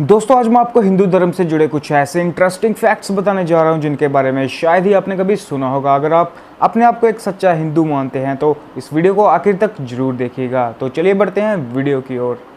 दोस्तों आज मैं आपको हिंदू धर्म से जुड़े कुछ ऐसे इंटरेस्टिंग फैक्ट्स बताने जा रहा हूं जिनके बारे में शायद ही आपने कभी सुना होगा। अगर आप अपने आप को एक सच्चा हिंदू मानते हैं तो इस वीडियो को आखिर तक जरूर देखिएगा। तो चलिए बढ़ते हैं वीडियो की ओर।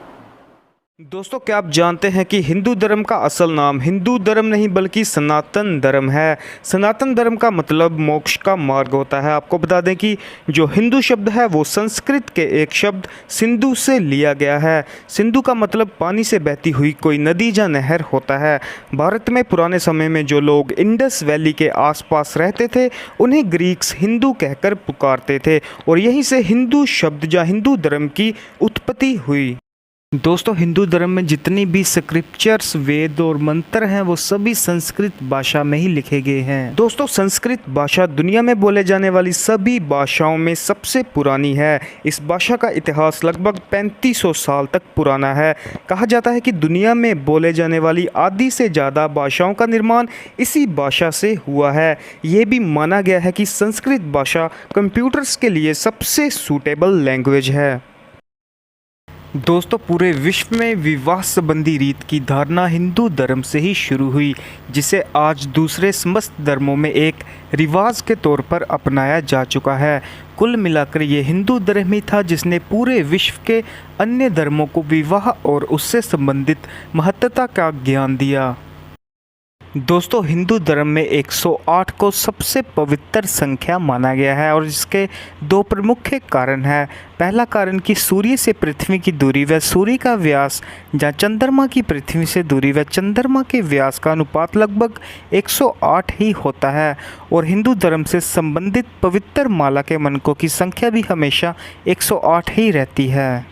दोस्तों क्या आप जानते हैं कि हिंदू धर्म का असल नाम हिंदू धर्म नहीं बल्कि सनातन धर्म है। सनातन धर्म का मतलब मोक्ष का मार्ग होता है। आपको बता दें कि जो हिंदू शब्द है वो संस्कृत के एक शब्द सिंधु से लिया गया है। सिंधु का मतलब पानी से बहती हुई कोई नदी या नहर होता है। भारत में पुराने समय में जो लोग इंडस वैली के आसपास रहते थे उन्हें ग्रीक्स हिंदू कहकर पुकारते थे और यहीं से हिंदू शब्द या हिंदू धर्म की उत्पत्ति हुई। दोस्तों हिंदू धर्म में जितनी भी स्क्रिप्चर्स वेद और मंत्र हैं वो सभी संस्कृत भाषा में ही लिखे गए हैं। दोस्तों संस्कृत भाषा दुनिया में बोले जाने वाली सभी भाषाओं में सबसे पुरानी है। इस भाषा का इतिहास लगभग 3500 साल तक पुराना है। कहा जाता है कि दुनिया में बोले जाने वाली आधी से ज़्यादा भाषाओं का निर्माण इसी भाषा से हुआ है। ये भी माना गया है कि संस्कृत भाषा कंप्यूटर्स के लिए सबसे सूटेबल लैंग्वेज है। दोस्तों पूरे विश्व में विवाह संबंधी रीत की धारणा हिंदू धर्म से ही शुरू हुई, जिसे आज दूसरे समस्त धर्मों में एक रिवाज के तौर पर अपनाया जा चुका है। कुल मिलाकर ये हिंदू धर्म ही था जिसने पूरे विश्व के अन्य धर्मों को विवाह और उससे संबंधित महत्वता का ज्ञान दिया। दोस्तों हिंदू धर्म में 108 को सबसे पवित्र संख्या माना गया है और इसके दो प्रमुख कारण हैं। पहला कारण कि सूर्य से पृथ्वी की दूरी व सूर्य का व्यास या चंद्रमा की पृथ्वी से दूरी व चंद्रमा के व्यास का अनुपात लगभग 108 ही होता है और हिंदू धर्म से संबंधित पवित्र माला के मनकों की संख्या भी हमेशा 108 ही रहती है।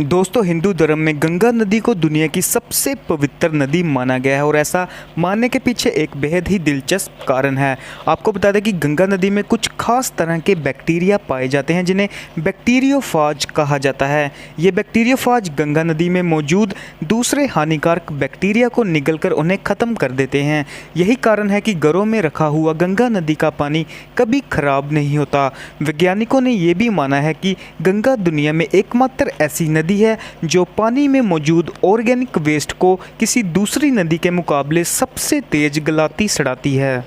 दोस्तों हिंदू धर्म में गंगा नदी को दुनिया की सबसे पवित्र नदी माना गया है और ऐसा मानने के पीछे एक बेहद ही दिलचस्प कारण है। आपको बता दें कि गंगा नदी में कुछ खास तरह के बैक्टीरिया पाए जाते हैं जिन्हें बैक्टीरियोफाज कहा जाता है। ये बैक्टीरियोफाज गंगा नदी में मौजूद दूसरे हानिकारक बैक्टीरिया को निगलकर उन्हें ख़त्म कर देते हैं। यही कारण है कि घरों में रखा हुआ गंगा नदी का पानी कभी खराब नहीं होता। वैज्ञानिकों ने यह भी माना है कि गंगा दुनिया में एकमात्र ऐसी नदी है जो पानी में मौजूद ऑर्गेनिक वेस्ट को किसी दूसरी नदी के मुकाबले सबसे तेज गलाती सड़ाती है।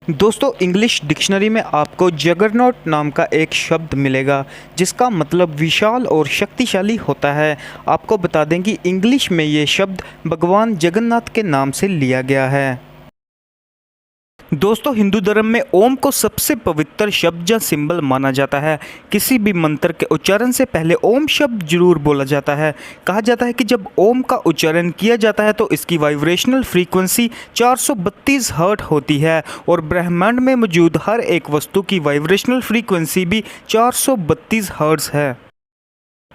दोस्तों इंग्लिश डिक्शनरी में आपको जगरनॉट नाम का एक शब्द मिलेगा जिसका मतलब विशाल और शक्तिशाली होता है। आपको बता दें कि इंग्लिश में ये शब्द भगवान जगन्नाथ के नाम से लिया गया है। दोस्तों हिंदू धर्म में ओम को सबसे पवित्र शब्द या सिंबल माना जाता है। किसी भी मंत्र के उच्चारण से पहले ओम शब्द जरूर बोला जाता है। कहा जाता है कि जब ओम का उच्चारण किया जाता है तो इसकी वाइब्रेशनल फ्रीक्वेंसी 432 हर्ट्ज होती है और ब्रह्मांड में मौजूद हर एक वस्तु की वाइब्रेशनल फ्रीक्वेंसी भी 432 हर्ट्ज है।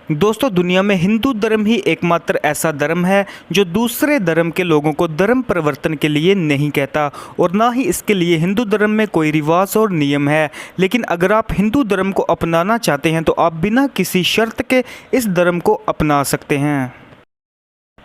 दोस्तों दुनिया में हिंदू धर्म ही एकमात्र ऐसा धर्म है जो दूसरे धर्म के लोगों को धर्म परिवर्तन के लिए नहीं कहता और ना ही इसके लिए हिंदू धर्म में कोई रिवाज और नियम है। लेकिन अगर आप हिंदू धर्म को अपनाना चाहते हैं तो आप बिना किसी शर्त के इस धर्म को अपना सकते हैं।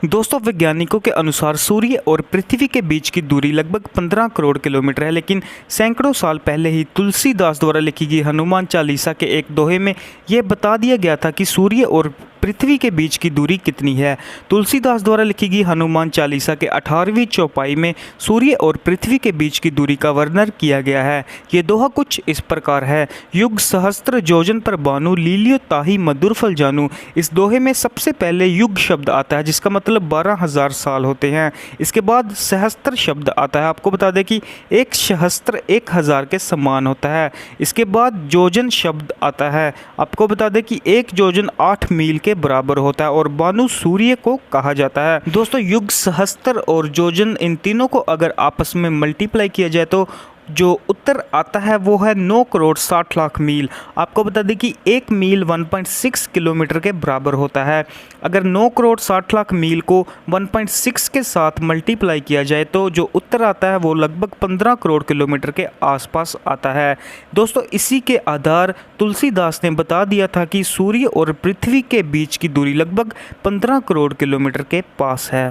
दोस्तों वैज्ञानिकों के अनुसार सूर्य और पृथ्वी के बीच की दूरी लगभग 15 करोड़ किलोमीटर है, लेकिन सैकड़ों साल पहले ही तुलसीदास द्वारा लिखी गई हनुमान चालीसा के एक दोहे में यह बता दिया गया था कि सूर्य और पृथ्वी के बीच की दूरी कितनी है। तुलसीदास द्वारा लिखी गई हनुमान चालीसा के 18वीं चौपाई में सूर्य और पृथ्वी के बीच की दूरी का वर्णन किया गया है। ये दोहा कुछ इस प्रकार है, युग सहस्त्र योजन पर बानु लीलियो ताही मधुर फल जानू। इस दोहे में सबसे पहले युग शब्द आता है जिसका मतलब 12,000 साल होते हैं। इसके बाद सहस्त्र शब्द आता है। आपको बता दें कि एक सहस्त्र 1000 के समान होता है। इसके बाद योजन शब्द आता है। आपको बता दें कि एक योजन 8 मील के बराबर होता है और बानु सूर्य को कहा जाता है। दोस्तों युग सहस्त्र और योजन इन तीनों को अगर आपस में मल्टीप्लाई किया जाए तो जो उत्तर आता है वो है 9 करोड़ 60 लाख मील। आपको बता दें कि 1 मील 1.6 किलोमीटर के बराबर होता है। अगर 9 करोड़ 60 लाख मील को 1.6 के साथ मल्टीप्लाई किया जाए तो जो उत्तर आता है वो लगभग 15 करोड़ किलोमीटर के आसपास आता है। दोस्तों इसी के आधार तुलसीदास ने बता दिया था कि सूर्य और पृथ्वी के बीच की दूरी लगभग 15 करोड़ किलोमीटर के पास है।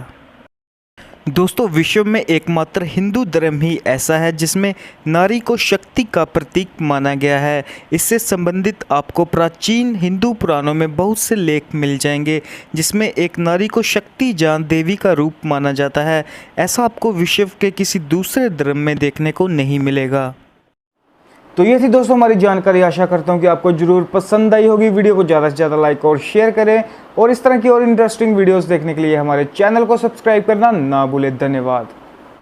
दोस्तों, विश्व में एकमात्र हिंदू धर्म ही ऐसा है जिसमें नारी को शक्ति का प्रतीक माना गया है। इससे संबंधित आपको प्राचीन हिंदू पुराणों में बहुत से लेख मिल जाएंगे जिसमें एक नारी को शक्ति जान देवी का रूप माना जाता है। ऐसा आपको विश्व के किसी दूसरे धर्म में देखने को नहीं मिलेगा। तो ये थी दोस्तों हमारी जानकारी। आशा करता हूँ कि आपको जरूर पसंद आई होगी। वीडियो को ज़्यादा से ज़्यादा लाइक और शेयर करें और इस तरह की और इंटरेस्टिंग वीडियोस देखने के लिए हमारे चैनल को सब्सक्राइब करना ना भूलें। धन्यवाद।